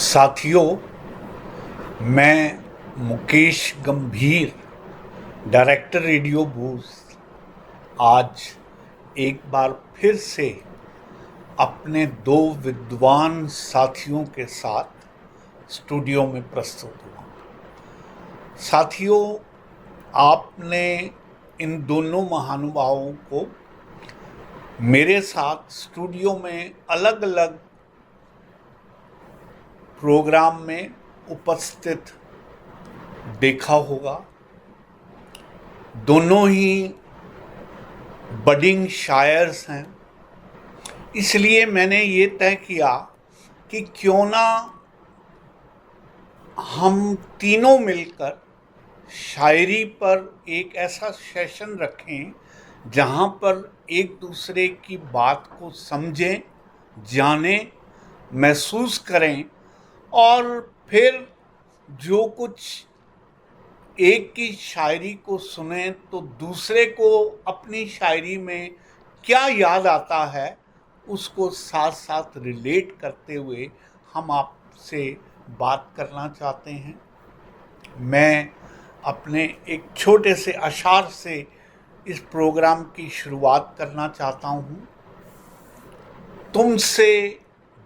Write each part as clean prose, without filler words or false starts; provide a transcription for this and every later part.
साथियों, मैं मुकेश गंभीर, डायरेक्टर रेडियो बूस्ट, आज एक बार फिर से अपने दो विद्वान साथियों के साथ स्टूडियो में प्रस्तुत हुआ। साथियों, आपने इन दोनों महानुभावों को मेरे साथ स्टूडियो में अलग अलग प्रोग्राम में उपस्थित देखा होगा। दोनों ही बडिंग शायर्स हैं, इसलिए मैंने ये तय किया कि क्यों ना हम तीनों मिलकर शायरी पर एक ऐसा सेशन रखें जहाँ पर एक दूसरे की बात को समझें, जानें, महसूस करें और फिर जो कुछ एक की शायरी को सुने तो दूसरे को अपनी शायरी में क्या याद आता है उसको साथ साथ रिलेट करते हुए हम आपसे बात करना चाहते हैं। मैं अपने एक छोटे से अशार से इस प्रोग्राम की शुरुआत करना चाहता हूँ। तुमसे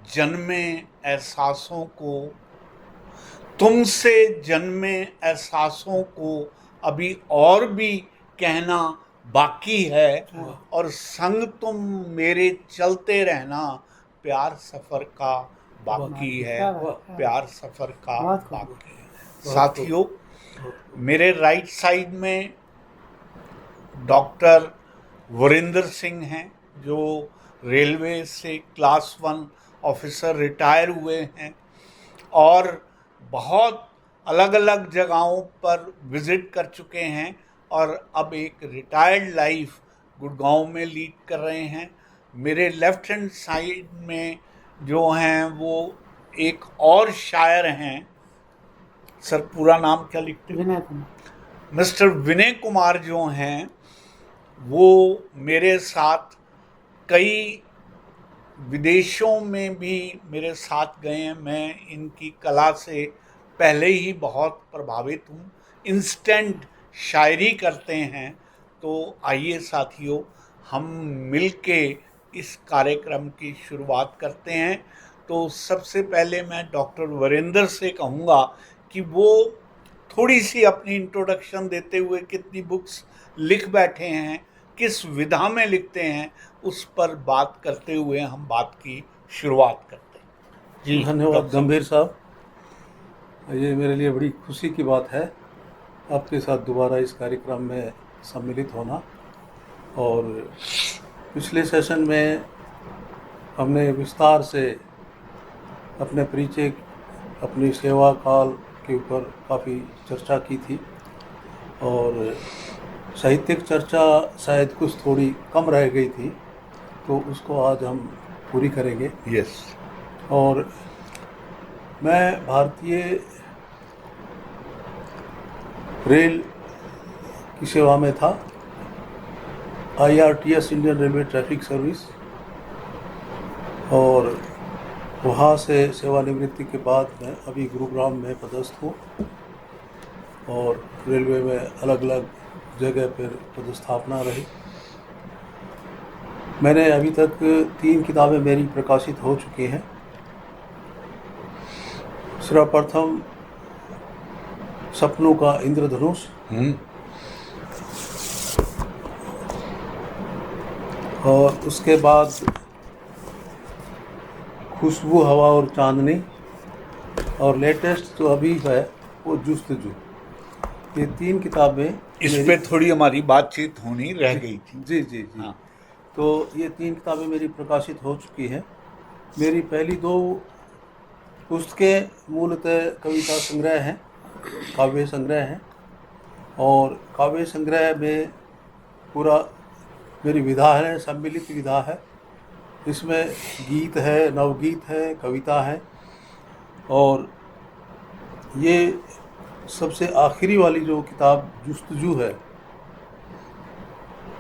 जन्मे एहसासों को, तुमसे जन्मे एहसासों को अभी और भी कहना बाकी है, और संग तुम मेरे चलते रहना, प्यार सफ़र का बाकी है, प्यार सफ़र का बाकी है। साथियों, मेरे राइट साइड में डॉक्टर वरिंदर सिंह हैं, जो रेलवे से क्लास 1 ऑफिसर रिटायर हुए हैं और बहुत अलग अलग जगहों पर विज़िट कर चुके हैं और अब एक रिटायर्ड लाइफ गुड़गांव में लीड कर रहे हैं। मेरे लेफ़्ट हैंड साइड में जो हैं वो एक और शायर हैं। सर, पूरा नाम क्या लिखते हैं? विनय कुमार। मिस्टर विनय कुमार जो हैं वो मेरे साथ कई विदेशों में भी मेरे साथ गए हैं। मैं इनकी कला से पहले ही बहुत प्रभावित हूँ। इंस्टेंट शायरी करते हैं। तो आइए साथियों, हम मिलके इस कार्यक्रम की शुरुआत करते हैं। तो सबसे पहले मैं डॉक्टर वरिंदर से कहूँगा कि वो थोड़ी सी अपनी इंट्रोडक्शन देते हुए कितनी बुक्स लिख बैठे हैं, किस विधा में लिखते हैं, उस पर बात करते हुए हम बात की शुरुआत करते हैं। जी धन्यवाद गंभीर साहब। ये मेरे लिए बड़ी खुशी की बात है आपके साथ दोबारा इस कार्यक्रम में सम्मिलित होना। और पिछले सेशन में हमने विस्तार से अपने परिचय, अपनी सेवा काल के ऊपर काफ़ी चर्चा की थी और साहित्यिक चर्चा शायद कुछ थोड़ी कम रह गई थी, तो उसको आज हम पूरी करेंगे। यस। और मैं भारतीय रेल की सेवा में था, IRTS Indian railway traffic service, और वहाँ से सेवानिवृत्ति के बाद मैं अभी गुरुग्राम में पदस्थ हूँ और रेलवे में अलग अलग जगह पर पदस्थापना रही। मैंने अभी तक 3 किताबें मेरी प्रकाशित हो चुकी हैं। सर्वप्रथम सपनों का इंद्रधनुष, और उसके बाद खुशबू, हवा और चांदनी, और लेटेस्ट जो अभी है वो जुस्तजू। ये 3 किताबें इस पे थोड़ी हमारी बातचीत होनी रह गई थी। जी जी जी। हाँ। तो ये 3 किताबें मेरी प्रकाशित हो चुकी हैं। मेरी पहली 2 पुस्तकें मूलतः कविता संग्रह हैं, काव्य संग्रह हैं, और काव्य संग्रह में पूरा मेरी विधा है, सम्मिलित विधा है। इसमें गीत है, नवगीत है, कविता है, और ये सबसे आखिरी वाली जो किताब जुस्तजू है,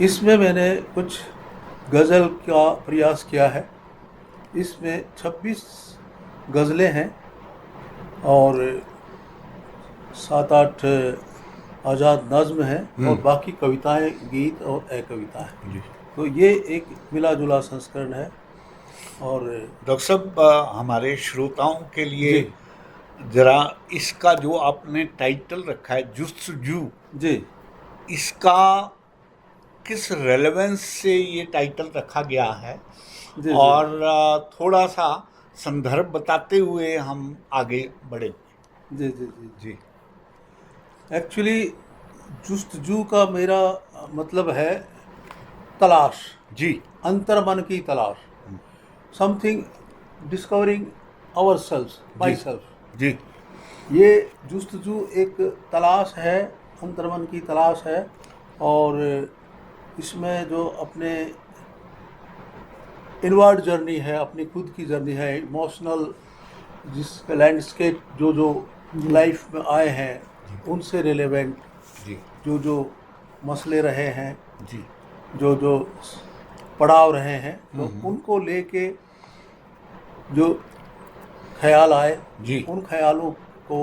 इसमें मैंने कुछ गज़ल का प्रयास किया है। इसमें 26 गज़लें हैं और 7-8 आज़ाद नज़्म हैं और बाकी कविताएं, गीत और कविताएं। जी तो ये एक मिला जुला संस्करण है। और डॉक्टर साहब, हमारे श्रोताओं के लिए जी जरा इसका जो आपने टाइटल रखा है जुस्तजू, जी इसका किस रेलेवेंस से ये टाइटल रखा गया है, जी जी और थोड़ा सा संदर्भ बताते हुए हम आगे बढ़ेंगे। जी जी जी जी एक्चुअली जुस्तजू का मेरा मतलब है तलाश, जी अंतर्मन की तलाश, something discovering our self, my self. जी ये जुस्तजू एक तलाश है, अंतर्मन की तलाश है। और इसमें जो अपने इनवर्ड जर्नी है, अपनी खुद की जर्नी है, इमोशनल जिसके लैंडस्केप जो जो लाइफ में आए हैं उनसे रिलेवेंट जी जो मसले रहे हैं, जी जो पड़ाव रहे हैं, तो उनको लेके जो ख्याल आए, जी उन ख्यालों को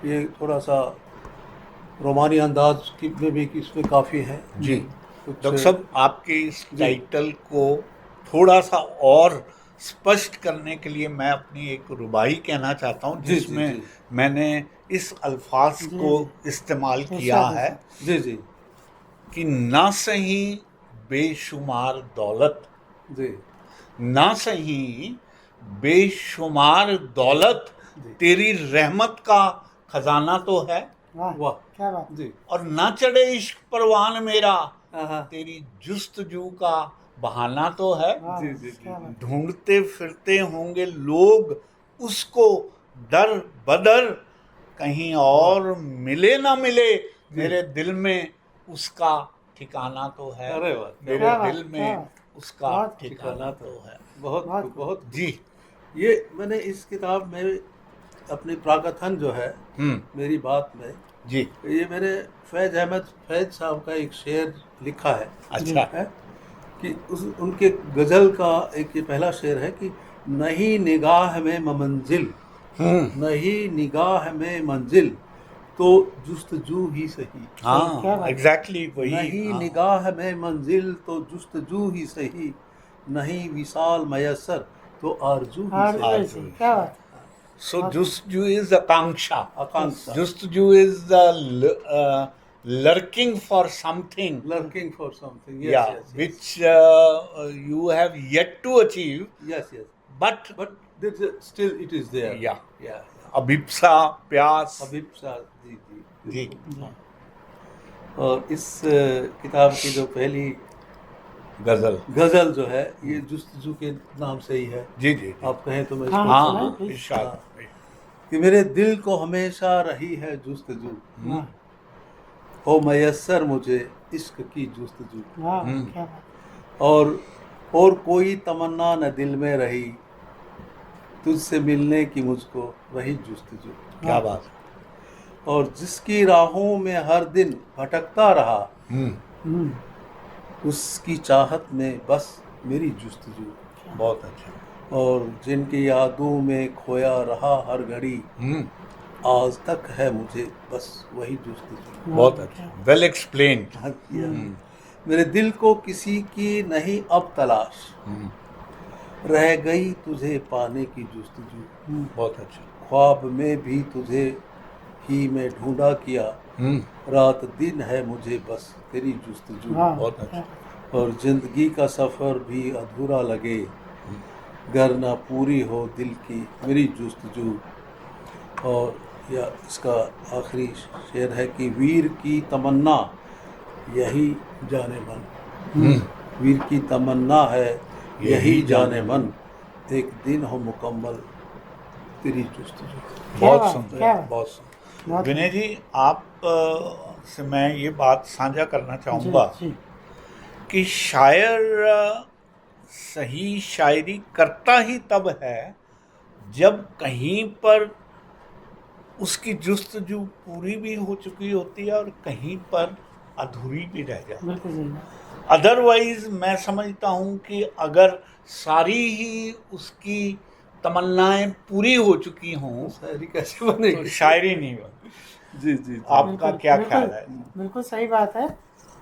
ये थोड़ा सा रोमानी अंदाज की में भी इसमें काफ़ी है। जी कुछ डॉक्टर साहब, आपके इस जी। टाइटल को थोड़ा सा और स्पष्ट करने के लिए मैं अपनी एक रुबाई कहना चाहता हूँ, जी, जी, जिसमें जी। मैंने इस अल्फाज जी, को जी। इस्तेमाल बेशक, किया है बेशक। जी जी कि ना सही बेशुमार दौलत, जी ना सही बेशुमार दौलत, जी। तेरी रहमत का खजाना तो है, वाह वाह क्या बात। जी और ना चढ़े इश्क परवान मेरा, हाँ तेरी जुस्तजू का बहाना तो है। वाह, जी, जी, क्या जी, बात। ढूंढते फिरते होंगे लोग उसको दर बदर, कहीं और मिले ना मिले, मेरे दिल में उसका ठिकाना तो है, अरे वाह, क्या मेरे बात, दिल क्या में बात। उसका बहुत ठिकाना तो है। बहुत बहुत बहुत जी ये मैंने इस किताब में अपनी प्राकथन जो है मेरी बात में, जी ये मैंने फैज अहमद फैज साहब का एक शेर लिखा है, अच्छा है कि उनके गज़ल का एक ये पहला शेर है कि नहीं निगाह में मंजिल, नहीं निगाह में मंजिल, तो जुस्तजू ही सही। क्या हाँ बात। एग्जैक्टली वही। नहीं हाँ। निगाह में मंजिल, तो जुस्तजू ही सही, नहीं विसाल मयसर, तो आरजू ही और सही। आज ऐसे, हुई। क्या बात। So justju is Akanksha. Akanksha, Justju is lurking for something, lurking for something, yes, yeah, yes, yes. which you have yet to achieve, yes, yes. but But still it is there. Yeah. yeah. अभिप्सा प्यास। अभिप्सा, जी जी जी बिल्कुल। और इस किताब की जो पहली गजल। गजल जो है ये जुस्तजू के नाम से ही है। जी जी जी। आप कहें तो मैं हाँ, इसको हाँ सुनाइए, हाँ please। इरशाद। कि मेरे दिल को हमेशा रही है जुस्तजू, वाह, हो मयसर मुझे इश्क की जुस्तजू, वाह, क्या बात। और कोई तमन्ना न दिल में रही, तुझसे मिलने की मुझको रही जुस्तजू। क्या बात। और जिसकी राहों में हर दिन भटकता रहा, हम्म, उसकी चाहत में बस मेरी जुस्तजू। बहुत अच्छा। और जिनकी यादों में खोया रहा हर घड़ी, आज तक है मुझे बस वही जुस्तजू। बहुत अच्छा, वेल एक्सप्लेन्ड। हाँ, किया। मेरे दिल को किसी की नहीं अब तलाश, रह गई तुझे पाने की जुस्तजू। बहुत अच्छा। ख्वाब में भी तुझे ही मैं ढूंढा किया, रात दिन है मुझे बस तेरी जुस्तजू। वाह, बहुत क्या अच्छा। बात। और जिंदगी का सफ़र भी अधूरा लगे, गर ना पूरी हो दिल की मेरी जुस्तजू। और या इसका आखिरी शेर है कि वीर की तमन्ना यही जाने मन, वीर की तमन्ना है यही जाने मन, एक दिन हो मुकम्मल तेरी जुस्तजू। क्या बहुत बात, सुंदर, क्या बात। बहुत सुंदर। बहुत विनय जी, आप से मैं ये बात साझा करना चाहूँगा जी, जी। कि शायर सही शायरी करता ही तब है जब कहीं पर उसकी जुस्तजू पूरी भी हो चुकी होती है और कहीं पर अधूरी भी रह जाती है। बिल्कुल सही बात। अदरवाइज मैं समझता हूँ कि अगर सारी ही उसकी तमन्नाएं पूरी हो चुकी हों शायरी कैसे तो बनेगी? शायरी नहीं बने। जी जी जी। आपका बिल्कुल, क्या बिल्कुल, ख्याल है? बिल्कुल सही बात है।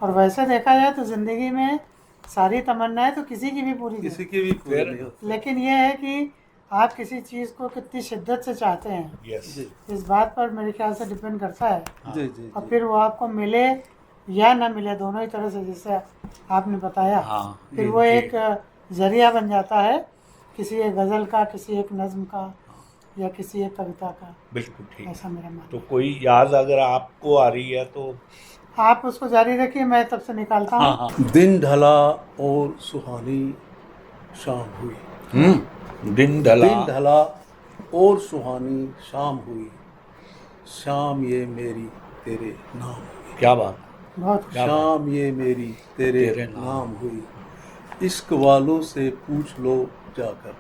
और वैसे देखा जाए तो ज़िंदगी में सारी तमन्नाएं तो किसी की भी पूरी नहीं किसी होती। की भी पूरी फिर- नहीं होती। लेकिन ये है कि आप किसी चीज़ को कितनी शिद्दत से चाहते हैं, यस, जी इस बात पर मेरे ख्याल से डिपेंड करता है। जी जी और जी। फिर वो आपको मिले या ना मिले, दोनों ही तरह से, जैसे आपने बताया, हाँ, फिर जी, वो जी। एक जरिया बन जाता है किसी एक गज़ल का, किसी एक नज्म का, या किसी एक कविता का। बिल्कुल ठीक। ऐसा मेरा मानना तो है। कोई याद अगर आपको आ रही है तो आप उसको जारी रखिए, मैं तब से निकालता हूँ। हाँ हाँ। दिन ढला और सुहानी शाम हुई। दिन ढला दिन ढला और सुहानी शाम हुई, शाम ये मेरी तेरे नाम हुई। क्या बात, बहुत खुश। क्या बात। शाम ये मेरी तेरे तेरे नाम। नाम हुई। इश्क वालों से पूछ लो जाकर,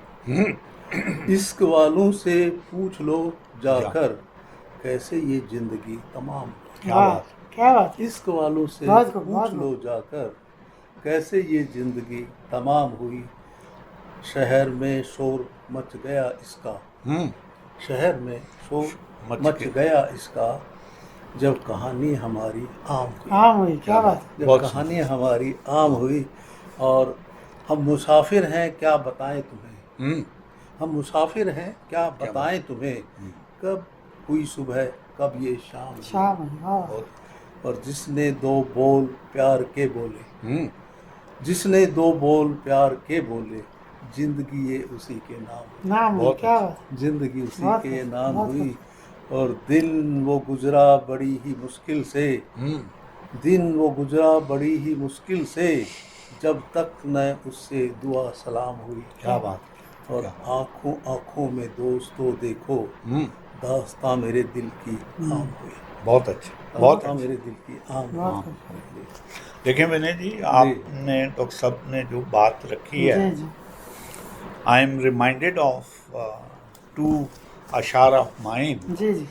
इश्क वालों से पूछ लो जाकर, कैसे ये जिंदगी तमाम हुई। क्या वाह, बात। क्या बात। इश्क वालों से बहुत खूब, बहुत पूछ लो जाकर, कैसे ये जिंदगी तमाम हुई। शहर में शोर मच गया इसका, शहर में शोर मच मच गया। गया इसका, जब कहानी हमारी आम हुई। हाँ हुई, क्या बात है। जब बहुत कहानी हमारी आम हुई। और हम मुसाफिर हैं क्या बताएं तुम्हें, हम मुसाफिर हैं क्या क्या बताएं तुम्हें, कब हुई सुबह कब ये शाम हुई। शाम हुई, वाह। बहुत। और जिसने दो बोल प्यार के बोले, जिसने दो बोल प्यार के बोले, जिंदगी ये उसी के नाम हुई। नाम हुई, बहुत क्या अच्छा। बात। जिंदगी उसी बहुत के खूब, नाम बहुत हुई। और दिन वो गुजरा बड़ी ही मुश्किल से, दिन वो गुजरा बड़ी ही मुश्किल से, जब तक न उससे दुआ सलाम हुई। क्या बात। और आंखों आंखों में दोस्तों देखो, दास्तां मेरे दिल की आम हुई। बहुत अच्छा, बहुत दास्तां अच्छा। मेरे दिल की आम बहुत हुई। देखिए विनय जी, आपने डॉक्टर साहब ने जो बात रखी है, जी जी। I am reminded of two अशार ऑफ माइन। जी जी।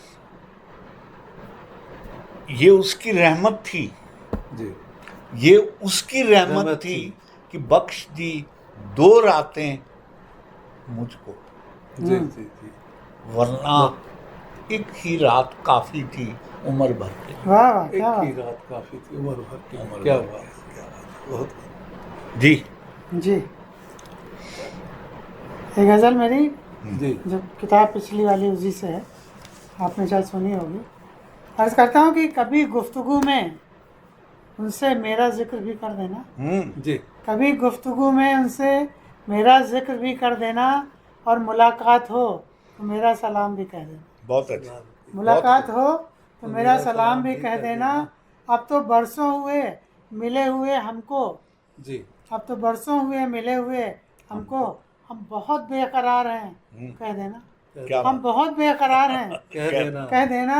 ये उसकी रहमत थी, जी ये उसकी रहमत रहमत थी थी। कि बख्श दी दो रातें मुझको, जी जी जी। वरना एक ही रात काफी थी उम्र भर के लिए। वाह वाह, क्या एक ही बात। रात काफी थी उम्र भर की। उम्र क्या भर बात है, क्या बात है, बहुत। जी जी। एक गज़ल मेरी, जी जो किताब पिछली वाली उसी से है, आपने शायद सुनी होगी। अर्ज़ करता हूँ कि कभी गुफ्तगू में उनसे मेरा जिक्र भी कर देना, जी कभी गुफ्तगू में उनसे मेरा जिक्र भी कर देना, और मुलाकात हो तो मेरा सलाम भी कह देना। बहुत अच्छा। मुलाकात हो तो मेरा सलाम भी कह देना। अब तो बरसों हुए मिले हुए हमको, जी अब तो बरसों हुए मिले हुए हमको, हम बहुत बेकरार हैं, कह देना। क्या हम बात। बहुत बेकरार हैं, कह देना। कह देना।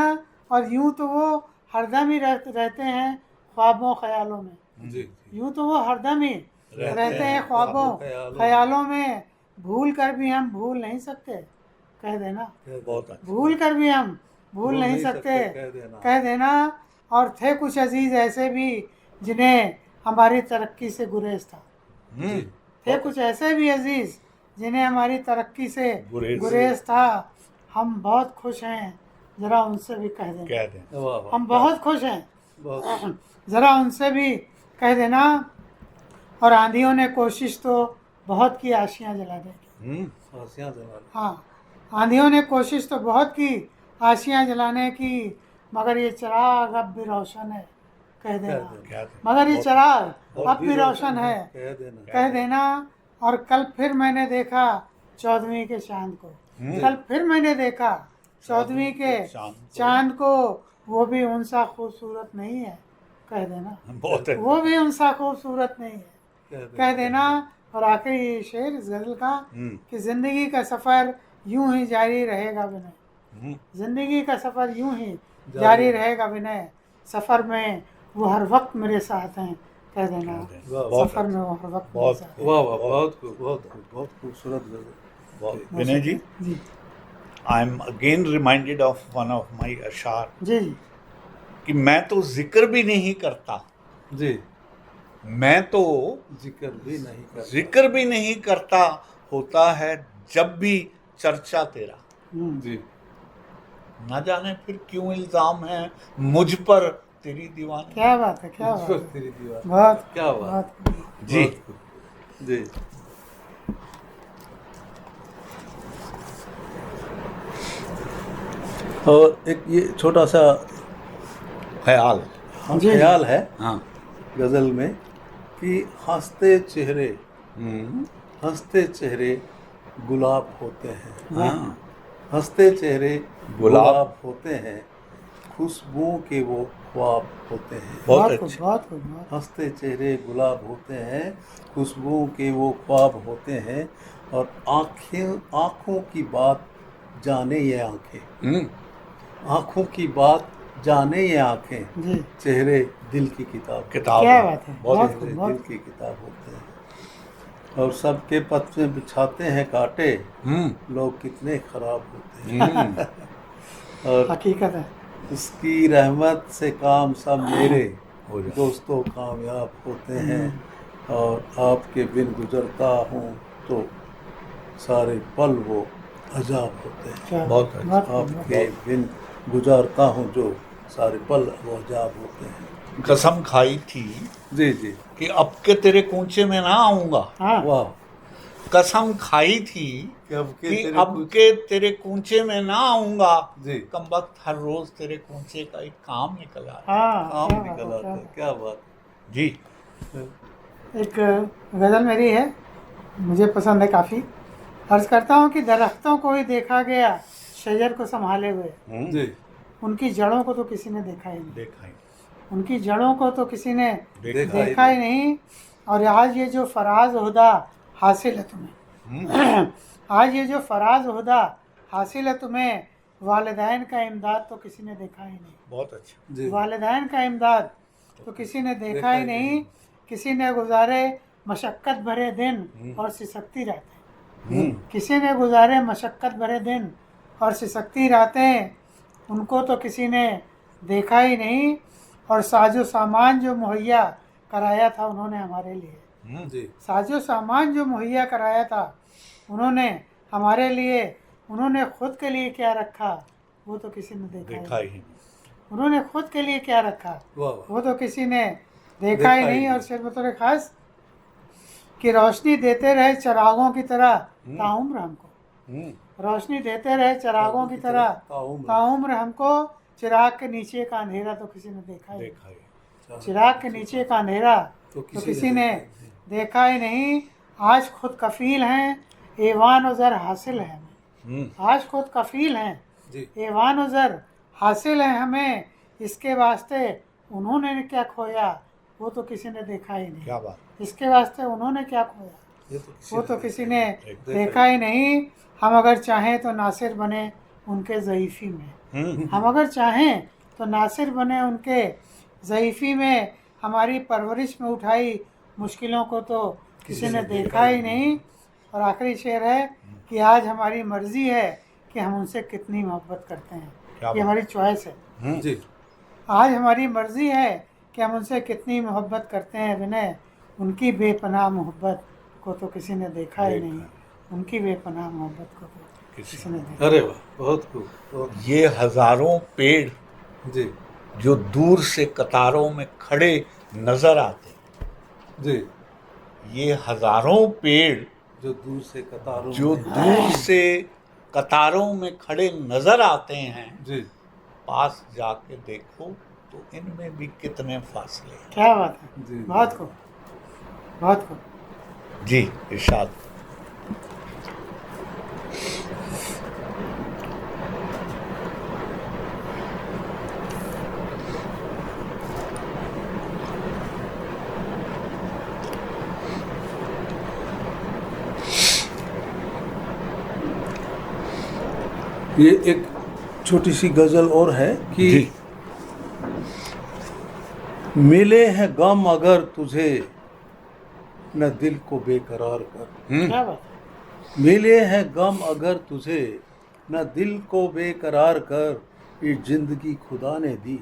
और यूं तो वो हरदम ही रहते हैं ख्वाबों ख्यालों में, जी यूं तो वो हरदम ही रहते हैं ख्वाबों ख्वाबों ख्यालों में, भूल कर भी हम भूल नहीं सकते, कह देना। बहुत अच्छा। भूल कर भी हम भूल नहीं सकते, कह देना। और थे कुछ अजीज ऐसे भी जिन्हें हमारी तरक्की से गुरेज था, थे कुछ ऐसे भी अजीज जिन्हें हमारी तरक्की से गुरेज था। हम बहुत खुश हैं, ज़रा उनसे भी कह देना। कह दें। वाह वाह। हम बहुत खुश हैं, बहुत ज़रा उनसे भी कह देना। और आंधियों ने कोशिश तो बहुत की आशियाँ जलाने की, आसियां जला। हाँ, आंधियों ने कोशिश तो बहुत की आशियाँ जलाने की, मगर ये चिराग अब भी रोशन है, कह देना। कह दें। मगर ये चिराग बहुत अब भी रोशन है, कह देना। कह देना। और कल फिर मैंने देखा 14वीं के चांद को, कल फिर मैंने देखा 14वीं के चांद को, वो भी उनसा खूबसूरत नहीं है, कह देना। बहुत अच्छा। वो भी उनसा खूबसूरत नहीं है, कह देना। और आखिरी शेर इस गज़ल का कि ज़िंदगी का सफ़र यूं ही जारी रहेगा विनय, ज़िंदगी का सफ़र यूं ही जारी रहेगा विनय, सफ़र में वो हर वक्त मेरे साथ हैं, कह देना। सफ़र में वो हर वक्त मेरे साथ हैं। वाह वाह, बहुत खूब, बहुत खूबसूरत गज़ल। विनय जी, जी I am again reminded of one of my अशार जी जी। कि मैं तो जिक्र भी नहीं करता, जी मैं तो जिक्र भी नहीं कर। जिक्र भी नहीं करता, होता है जब भी चर्चा तेरा। जी ना जाने फिर क्यों इल्जाम है मुझ पर तेरी दीवानी। क्या बात है, क्या बात है, तेरी दीवार बहुत क्या बात बहुत जी बहुत खूब। जी और एक ये छोटा सा ख्याल। जी। ख्याल है हाँ। गजल में कि हंसते चेहरे हम्म, हंसते चेहरे गुलाब होते हैं, हाँ। हंसते चेहरे गुलाब। गुलाब होते हैं, खुशबू के वो ख्वाब होते हैं। बहुत बहुत खूब, अच्छे। बहुत खूब, बहुत हंसते चेहरे गुलाब होते हैं, खुशबू के वो ख्वाब होते हैं, और आँखों की बात जाने ये आँखें, हम्म, आँखों की बात जाने ये आँखें, जी। चेहरे दिल की किताब किताब क्या है। बात है, बहुत बहुत अच्छे। खूब, चेहरे बहुत दिल की किताब होते हैं। और सबके पथ में बिछाते हैं कांटे, लोग कितने खराब होते हैं। और हकीकत है। उसकी रहमत से काम सब मेरे हो जाए। दोस्तों कामयाब होते हैं, और आपके बिन गुजरता हूँ तो सारे पल वो अजाब होते हैं। क्या बहुत बात, बहुत खूब, आपके बिन गुजारता हूँ जो सारे पल वो अजाब होते हैं। कसम खाई थी जी जी कि अब के तेरे कूचे में ना आऊंगा। हाँ, वाह। कसम खाई थी कि अब के कि तेरे अब कुछ के तेरे कूचे में ना आऊंगा। जी कमबख्त हर रोज तेरे कूचे का एक काम निकल आया। हाँ, काम क्या बात निकल है, आता क्या है। क्या बात जी। है। एक गज़ल मेरी है, मुझे पसंद है काफ़ी। अर्ज़ करता हूँ कि दरख्तों को ही देखा गया शजर को संभाले हुए, जी उनकी जड़ों को तो किसी ने देखा ही नहीं, देखा ही उनकी जड़ों को तो किसी ने देखा देखा ही नहीं। और आज ये जो फराज हुदा हासिल है तुम्हें, आज ये जो फराज हुदा हासिल है तुम्हें, वालिदैन का इमदाद तो किसी ने देखा ही नहीं, बहुत अच्छा। जी वालिदैन का इमदाद तो किसी ने देखा ही नहीं। किसी ने गुजारे मशक्क़त भरे दिन और सिसकती रातें, किसी ने गुजारे मशक्क़त भरे दिन और सिसकती रातें, उनको तो किसी ने देखा ही नहीं। और साजो सामान जो मुहैया कराया था उन्होंने हमारे लिए, जी साजो सामान जो मुहैया कराया था उन्होंने हमारे लिए, उन्होंने खुद के लिए क्या रखा वो तो किसी ने देखा ही देखा नहीं। ही नहीं। उन्होंने खुद के लिए क्या रखा वाह वाह। वो तो किसी ने देखा ही नहीं। और शेर बतौर खास कि रोशनी देते रहे चिरागों की तरह ताउम्र हमको, रोशनी देते रहे चिरागों की तरह ताउम्र हमको, चिराग के नीचे का अंधेरा तो किसी ने देखा ही नहीं, देखा ही चिराग के नीचे का अंधेरा तो तो किसी ने देखा ही नहीं। आज खुद कफील हैं ऐवान और ज़र हासिल है हमें, आज खुद कफील हैं जी ऐवान और ज़र हासिल है हमें, इसके वास्ते उन्होंने क्या खोया वो तो किसी ने देखा ही नहीं, क्या बात। इसके वास्ते उन्होंने क्या खोया ये तो किसी वो ने तो किसी ने देखा देखा ही नहीं। हम अगर चाहें तो नासिर बने उनके ज़ईफ़ी में, हम अगर चाहें तो नासिर बने उनके ज़ईफ़ी में, हमारी परवरिश में उठाई मुश्किलों को तो किसी ने देखा ही नहीं। और आखिरी शेर है कि आज हमारी मर्ज़ी है कि हम उनसे कितनी मोहब्बत करते हैं, क्या ये हमारी चॉइस है। जी आज हमारी मर्ज़ी है कि हम उनसे कितनी मोहब्बत करते हैं विनय, उनकी बेपनाह मोहब्बत को तो किसी ने देखा ही नहीं, उनकी बेपनाह मोहब्बत को तो किसी ने देखा। अरे वाह बहुत खूब बहुत ये हजारों पेड़ जी जो दूर से कतारों में खड़े नजर आते, जी ये हजारों पेड़ जो दूर से कतारों जो में दूर से कतारों में खड़े नजर आते हैं, जी पास जाके देखो तो इनमें भी कितने फासले हैं। क्या बात है, जी बहुत खूब, बहुत खूब। जी इरशाद। ये एक छोटी सी गजल और है कि जी मिले हैं गम अगर तुझे न दिल को बेकरार कर, क्या बात है, मिले हैं गम अगर तुझे न दिल को बेकरार कर, ये जिंदगी खुदा ने दी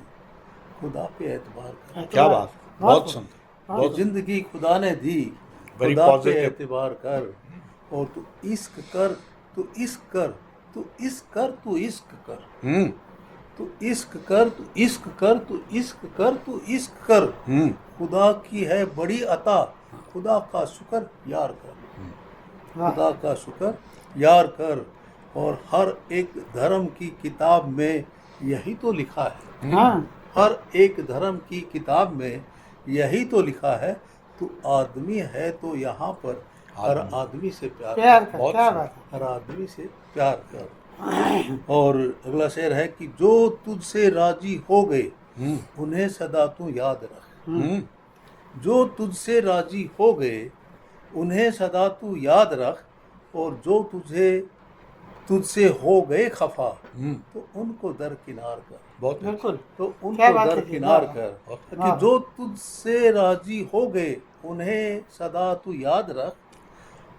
खुदा पे एतबार कर, क्या बात। बहुत सुंदर। बहुत बहुत जिंदगी खुदा ने दी Very खुदा पे positive. एतबार कर, और तू इश्क कर तू इश्क कर, तू इश्क कर, तू इश्क कर, हम्म तू इश्क कर, तू इश्क कर, तू इश्क कर, तू इश्क कर। खुदा की है बड़ी अता, खुदा का शुक्र यार कर, वाह खुदा का शुक्र यार कर। और हर एक धर्म की किताब में यही तो लिखा है, हाँ हर एक धर्म की किताब में यही तो लिखा है, तू आदमी है तो यहाँ पर हर आदमी से प्यार प्यार कर, कर, बहुत क्या सुंदर। बात है। हर आदमी से प्यार कर। और अगला शेर है कि जो तुझसे राजी हो गए उन्हें सदा तू याद रख, हम्म जो तुझसे राजी हो गए उन्हें सदा तू याद रख। और जो तुझसे हो गए खफा तो उनको दरकिनार कर, बहुत बिल्कुल तो क्या उनको बात है जी, दरकिनार वाह, कर। वाह। कि जो तुझसे राजी हो गए उन्हें सदा तू याद रख।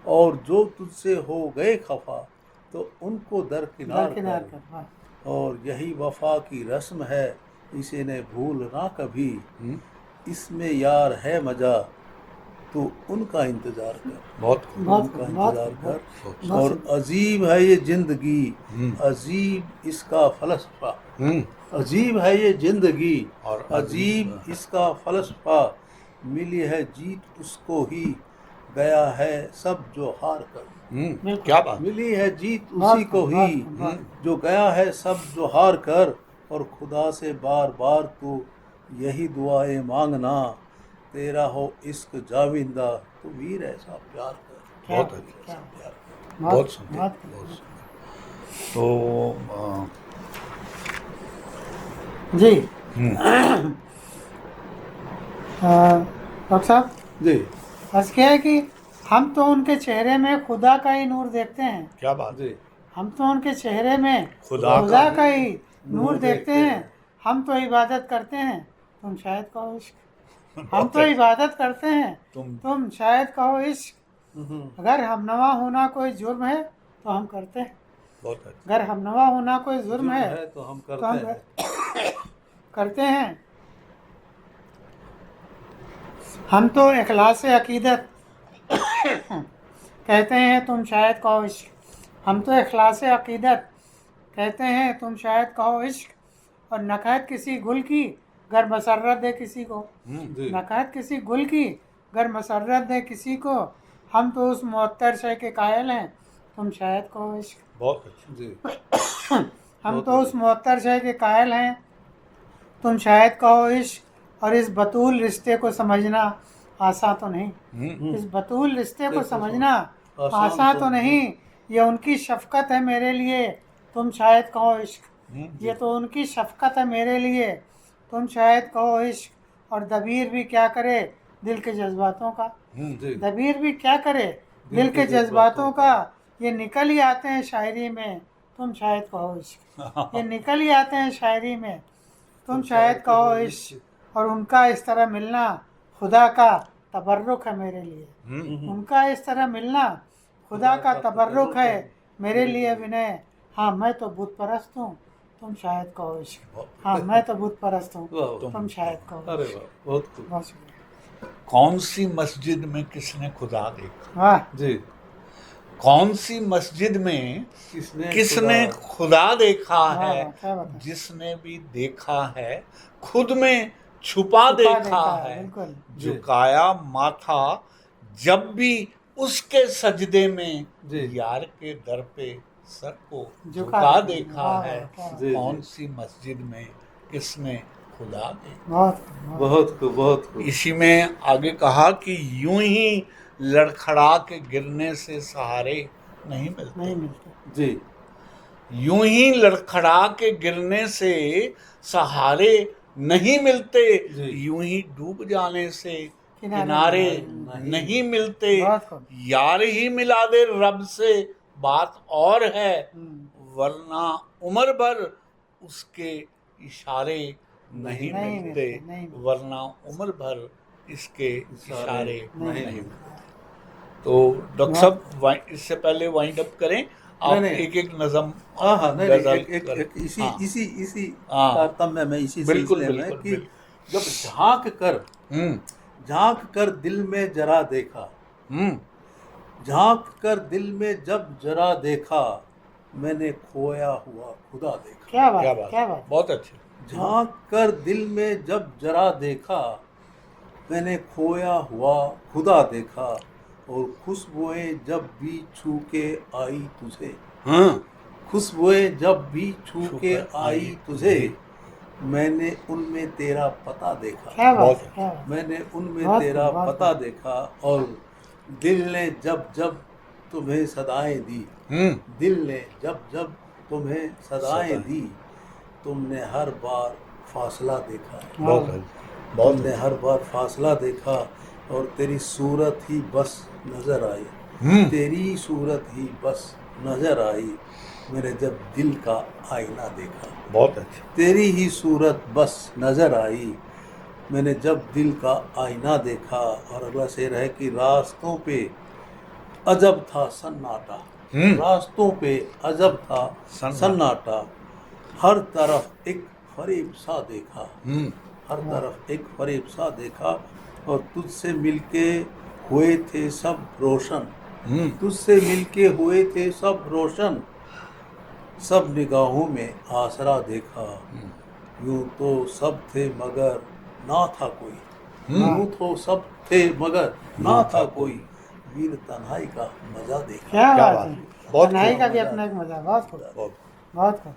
और जो तुझसे हो गए खफा तो उनको दरकिनार दरकिनार कर। कर, वाह और यही वफा की रस्म है, इसे ने भूलना कभी। इसमें यार है मजा, तो उनका इंतजार कर, बहुत बहुत उनका बहुत इंतजार कर। बहुत और अजीब है ये जिंदगी, अजीब इसका फलसफा, अजीब है ये जिंदगी और अजीब इसका फलसफा। मिली है जीत उसको ही, गया है सब जो हार कर। बिल्कुल। क्या बात। मिली है जीत बहुत उसी को बहुत ही, बहुत। जो गया है सब जो हार कर। और खुदा से बार बार तू यही दुआएं मांगना, तेरा हो इश्क जाविंदा, तो वीर ऐसा प्यार कर, क्या बहुत बात, अच्छा, क्या ऐसा प्यार कर। बहुत सुंदर, बहुत बहुत सुंदर। तो जी डॉक्टर साहब, जी बस क्या है कि हम तो उनके चेहरे में खुदा का ही नूर देखते हैं, क्या बात। जी हम तो उनके चेहरे में खुदा खुदा का का ही नूर नूर देखते देखते हैं। हैं। हम तो इबादत करते हैं, तुम शायद कहो इश्क। हम बहुत तो अच्छा। इबादत करते हैं, तुम तुम शायद कहो इश्क। अगर हमनवा होना कोई जुर्म है तो हम करते हैं, बहुत अच्छा। अगर हमनवा होना कोई जुर्म जुर्म है है तो हम तो हम करते हैं। करते हैं। हम तो इखलास अकीदत कहते हैं, तुम शायद कहो इश्क। हम तो इखलास अकीदत कहते हैं, तुम शायद कहो इश्क। और नकहत किसी गुल की गर मसर्रत दे किसी को, जी नकहत किसी गुल की गर मसर्रत दे किसी को। हम तो उस मुअत्तर शय के कायल हैं, तुम शायद कहो इश्क। बहुत अच्छा। जी हम तो उस मुअत्तर शय के कायल हैं, तुम शायद कहो इश्क। और इस बतूल रिश्ते को समझना आसान तो नहीं, इस बतूल रिश्ते को समझना आसान तो नहीं। ये उनकी शफकत है मेरे लिए, तुम शायद कहो इश्क। ये तो उनकी शफकत है मेरे लिए, तुम शायद कहो इश्क। और दबीर भी क्या करे दिल के जज्बातों का, जी दबीर भी क्या करे दिल के जज्बातों का। ये निकल ही आते हैं शायरी में, तुम शायद कहो इश्क। ये निकल ही आते हैं शायरी में, तुम शायद कहो इश्क। और उनका इस तरह मिलना खुदा का तबर्रुक है मेरे लिए, उनका इस तरह मिलना खुदा का तबर्रुक है मेरे लिए विनय। हाँ मैं तो बुत परस्त हूँ, तुम शायद कहो इश्क। हाँ मैं तो बुत परस्त हूँ, वाह, तुम शायद कहो अरे इश्क। वाह बहुत खूब। बहुत शुक्रिया। कौन सी मस्जिद में किसने खुदा देखा, वाह जी कौन सी मस्जिद में किसने खुदा देखा वाह, है। वाह, क्या बात है। जिसने भी देखा है खुद में छुपा देखा है। बिल्कुल जी। झुकाया माथा जब भी उसके सजदे में, जी। यार के दर पे सर को झुका झुका देखा। देखा वाह, है। वाह, क्या बात। जी, कौन जी। सी मस्जिद में किसने खुदा देखा। बहुत बहुत खूब बहुत खूब। इसी में आगे कहा कि यूं ही लड़खड़ा के गिरने से सहारे नहीं मिलते, नहीं मिलते। जी यूं ही लड़खड़ा के गिरने से सहारे नहीं मिलते, जी। यूं ही डूब जाने से किनारे किनारे नहीं नहीं मिलते। बहुत खूब। यार ही मिला दे रब से बात और है, वरना उम्र भर उसके इशारे नहीं नहीं मिलते, मिलते, नहीं मिलते। वरना उम्र भर इसके इशारे नहीं नहीं मिलते। मिलते। तो डॉक्टर साहब इससे पहले वाइंड अप करें, आप नहीं। एक एक नज़म हाँ हाँ नहीं गजल नहीं, एक करें। इसी हाँ। इसी इसी हाँ। तारतम्य में इसी बिल्कुल, सिलसिले में बिल्कुल, कि बिल्कुल। जब झांक कर दिल में जरा देखा, झांक कर दिल में जब जरा देखा, मैंने खोया हुआ खुदा देखा। क्या बात क्या है, बात, क्या बात। बहुत अच्छे। झांक कर दिल में जब जरा देखा, मैंने खोया हुआ खुदा देखा, और खुशबुएं जब भी छू के आई तुझे, हाँ, खुशबुएं जब भी छू के छूकर आई आई तुझे, तुझे। मैंने उनमें तेरा पता देखा, क्या बात बहुत है, क्या बात। मैंने उनमें बहुत तेरा खूब, बहुत पता खूब। देखा, और दिल ने जब जब तुम्हें सदाएं दी, दिल ने जब जब तुम्हें सदाएं सदाएं। दी, तुमने हर बार फासला देखा, बहुत हाँ। अच्छे, बहुत तुमने अच्छे। हर बार फासला देखा, और तेरी सूरत ही बस नजर आई, तेरी सूरत ही बस नजर आई, मैंने जब दिल का आईना देखा, बहुत अच्छे। तेरी ही सूरत बस नजर आई, मैंने जब दिल का आईना देखा। और अगला शेर है कि रास्तों पे अजब था सन्नाटा, रास्तों पे अजब था सन्नाटा, हर तरफ एक फरेब सा देखा, हर तरफ एक फरेब सा देखा, और तुझसे मिलके हुए थे सब रोशन, तुझसे मिलके हुए थे सब रोशन, सब निगाहों में आसरा देखा, यूं तो सब थे मगर ना था कोई, यूं तो सब थे मगर ना था कोई, वीर तन्हाई का मजा देखा। क्या क्या बात बात है। है, बहुत तन्हाई खूब। का भी अपना एक मजा। बहुत खूब, बहुत। बहुत खूब।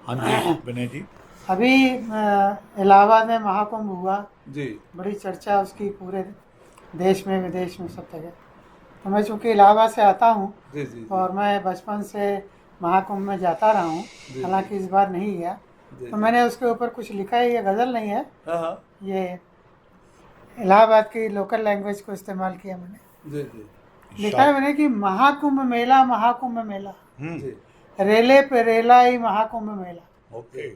हाँ जी विनय जी। अभी इलाहाबाद में महाकुंभ हुआ, जी बड़ी चर्चा उसकी पूरे देश में विदेश में सब जगह। तो मैं चूँकि इलाहाबाद से आता हूँ जी जी जी और मैं बचपन से महाकुंभ में जाता रहा हूँ, जी। हालांकि इस बार नहीं गया। जी, तो जी। मैंने उसके ऊपर कुछ लिखा है, ये गज़ल नहीं है, हाँ हाँ ये इलाहाबाद की लोकल लैंग्वेज को इस्तेमाल किया मैंने। जी जी लिखा है मैंने कि महाकुंभ मेला, महाकुंभ मेला, जी रेले पे रेला ही महाकुंभ मेला, ओके।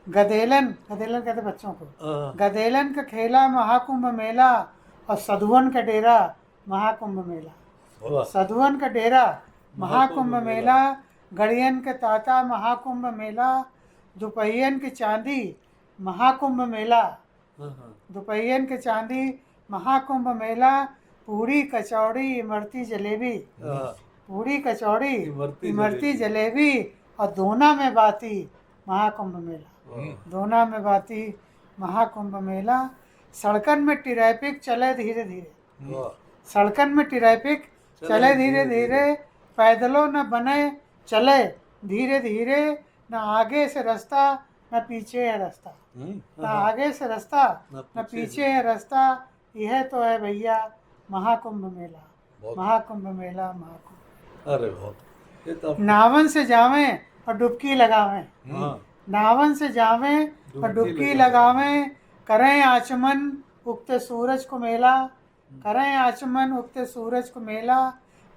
गदेलन, गदेलन कहते बच्चों को, हाँ, गदेलन का खेला महाकुंभ मेला, और सधुवन का डेरा महाकुंभ मेला, वाह। सधुवन का डेरा महाकुंभ महाकुंभ मेला, गड़ियन के ताता महाकुंभ मेला, दुपहियन की चांदी महाकुंभ मेला, हाँ, हाँ। दुपहियन के चांदी महाकुंभ मेला, पूरी कचौड़ी इमरती जलेबी, हाँ, पूरी कचौड़ी इमरती इमरती जलेबी। जलेबी, और दोना में बाती महाकुंभ मेला, वाह। दोना में बाती महाकुंभ मेला, सड़कन में ट्रैफिक चले धीरे धीरे, वाह। सड़कन में ट्रैफिक चले धीरे धीरे, पैदलों न बने चले धीरे धीरे, न आगे से रास्ता न पीछे है रास्ता, न आगे से रास्ता न पीछे है रास्ता, यह तो है भैया महाकुंभ मेला, महाकुंभ मेला, महाकुंभ। अरे बहुत, ये तो नावन से जावें और डुबकी लगावें, हाँ नावन से जावें और डुबकी लगावें, करें आचमन उगते सूरज को मेला, करें आचमन उगते सूरज को मेला,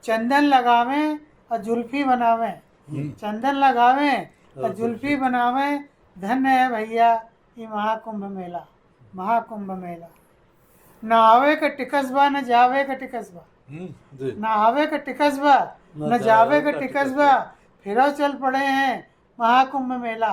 चंदन लगावें और जुल्फी बनावें, चंदन लगावें और जुल्फी बनावें, धन्य है भैया ये महाकुंभ मेला, महाकुंभ मेला। न आवे का टिकसबा न जावे का टिकसबा, जी न आवे का टिकसबा न जावे का टिकसबा, फिरो चल पड़े हैं महाकुंभ मेला,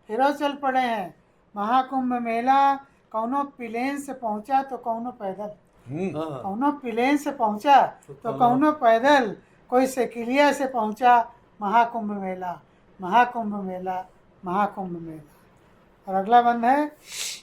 फिरो चल पड़े हैं महाकुंभ मेला, कौनो प्लेन से पहुंचा तो कौनो पैदल, हाँ कौनो प्लेन से पहुंचा तो कौनो पैदल, कोई सेकिलिया से पहुंचा महाकुंभ मेला, महाकुंभ मेला, महाकुंभ मेला। और अगला बंद है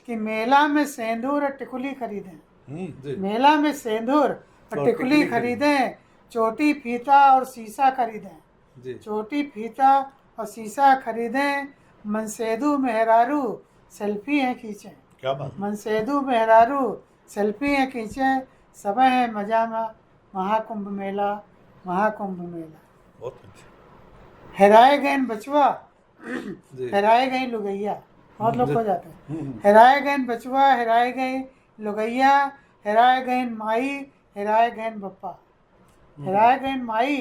कि मेला में सेंदूर और टिकुली खरीदें, जी मेला में सेंदूर और टिकुली खरीदें, चोटी फीता और शीशा खरीदें, जी चोटी फीता और शीशा खरीदें, मनसेदू मेहरारू सेल्फी हैं खींचें, क्या बात। मनसेदू मेहरारू सेल्फी हैं खींचें, सब हैं मजा में महाकुंभ मेला, महाकुंभ मेला। बहुत अच्छा। हेराए गए बचवा, जी हेराए गई लुगैया, बहुत लोग हो जाते हैं, हेराए गए बचवा, हेराए गई लुगैया, हेराए गए माई, हेराए गए बप्पा, हेराए गए माई,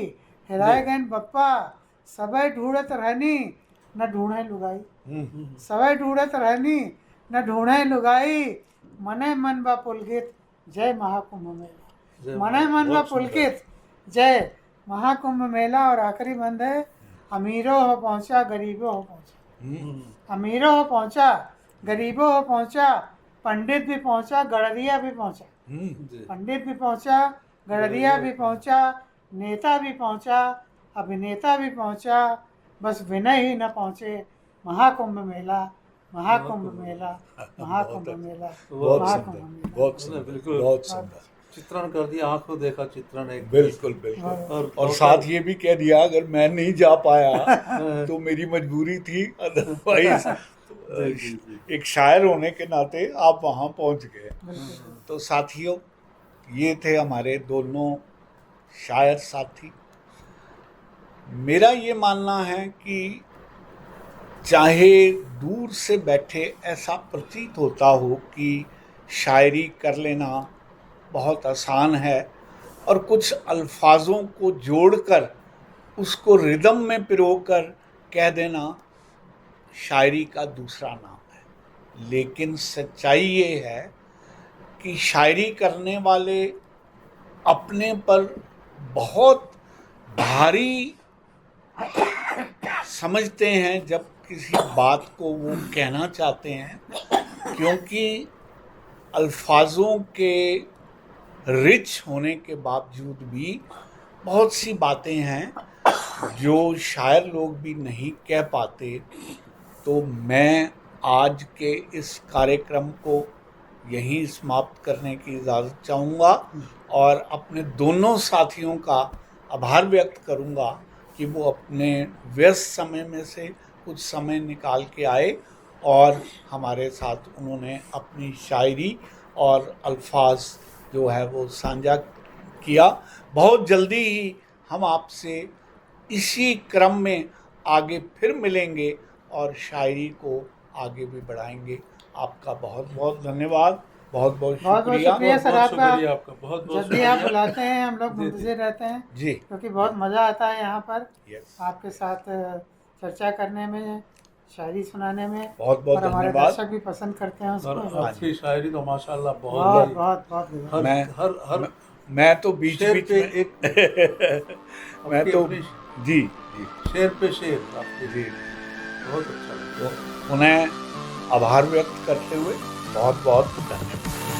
हेराए गए बप्पा, सबे ढूंढत रहनी न ढूंढे लुगाई, सबे ढूंढत रहनी न ढूंढे लुगाई, मने मन बा पुलकित जय महाकुंभ मेला, मने मन बा पुलकित जय महाकुंभ मेला। और आखिरी बंद है, अमीरों हो पहुंचा गरीबों हो पहुंचा, अमीरों हो पहुंचा गरीबों हो पहुंचा, पंडित भी पहुंचा गड़रिया भी पहुंचा, जी पंडित भी पहुंचा गड़रिया भी पहुंचा, नेता भी पहुंचा, अभिनेता भी पहुंचा, बस विनय ही न पहुंचे। महाकुंभ मेला, महाकुंभ मेला, महाकुंभ मेला, बहुत महाकुंभ सुंदर, मेला। बहुत सुंदर, सुंदर, बिल्कुल। बहुत सुंदर। चित्रण कर दिया, आंखों देखा चित्रण एक। बिल्कुल बिल्कुल। और और साथ ये भी कह दिया अगर मैं नहीं जा पाया तो मेरी मजबूरी थी, अदरवाइज एक शायर होने के नाते आप वहाँ पहुँच गए। तो साथियों, ये थे हमारे दोनों शायर साथी। मेरा ये मानना है कि चाहे दूर से बैठे ऐसा प्रतीत होता हो कि शायरी कर लेना बहुत आसान है और कुछ अल्फाजों को जोड़कर उसको रिदम में पिरोकर कह देना शायरी का दूसरा नाम है, लेकिन सच्चाई ये है कि शायरी करने वाले अपने पर बहुत भारी समझते हैं जब किसी बात को वो कहना चाहते हैं, क्योंकि अल्फाजों के रिच होने के बावजूद भी बहुत सी बातें हैं जो शायर लोग भी नहीं कह पाते। तो मैं आज के इस कार्यक्रम को यहीं समाप्त करने की इजाज़त चाहूँगा और अपने दोनों साथियों का आभार व्यक्त करूँगा कि वो अपने व्यस्त समय में से कुछ समय निकाल के आए और हमारे साथ उन्होंने अपनी शायरी और अल्फाज जो है वो साझा किया। बहुत जल्दी ही हम आपसे इसी क्रम में आगे फिर मिलेंगे और शायरी को आगे भी बढ़ाएंगे। आपका बहुत बहुत धन्यवाद, बहुत बहुत शुक्रिया। सर आपका बहुत बहुत जब भी आप बुलाते हैं हम लोग मुंतज़िर रहते हैं जी, क्योंकि बहुत मज़ा आता है यहाँ पर यस, आपके साथ चर्चा करने में, शायरी सुनाने में। बहुत बहुत और हमारे धन्यवाद। दर्शक भी पसंद करते हैं और उसको। आपकी शायरी तो माशाल्लाह बहुत बहुत बहुत बहुत बहुत। हर मैं हर हर मैं तो बीच शेर बीच पे में एक मैं तो अपनी जी जी शेर पे शेर आपके जी बहुत अच्छा लगा। उन्हें आभार व्यक्त करते हुए बहुत बहुत धन्यवाद।